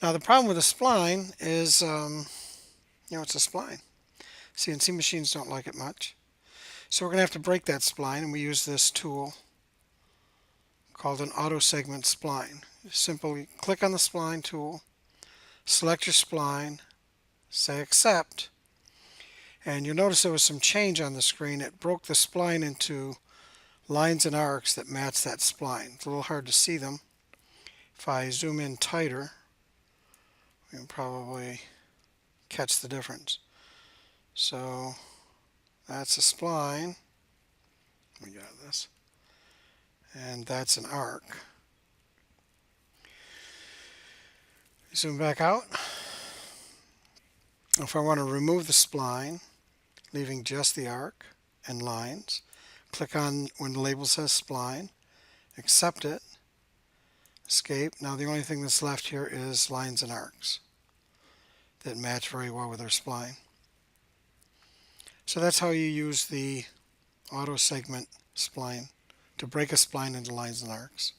Now the problem with a spline is, it's a spline. CNC machines don't like it much. So we're going to have to break that spline, and we use this tool called an auto segment spline. Simply click on the spline tool, select your spline, say accept, and you'll notice there was some change on the screen. It broke the spline into lines and arcs that match that spline. It's a little hard to see them. If I zoom in tighter, you can probably catch the difference. So that's a spline. Let me get out of this. And that's an arc. Zoom back out. If I want to remove the spline, leaving just the arc and lines, click on when the label says spline, accept it, escape. Now the only thing that's left here is lines and arcs that match very well with our spline. So that's how you use the auto segment spline to break a spline into lines and arcs.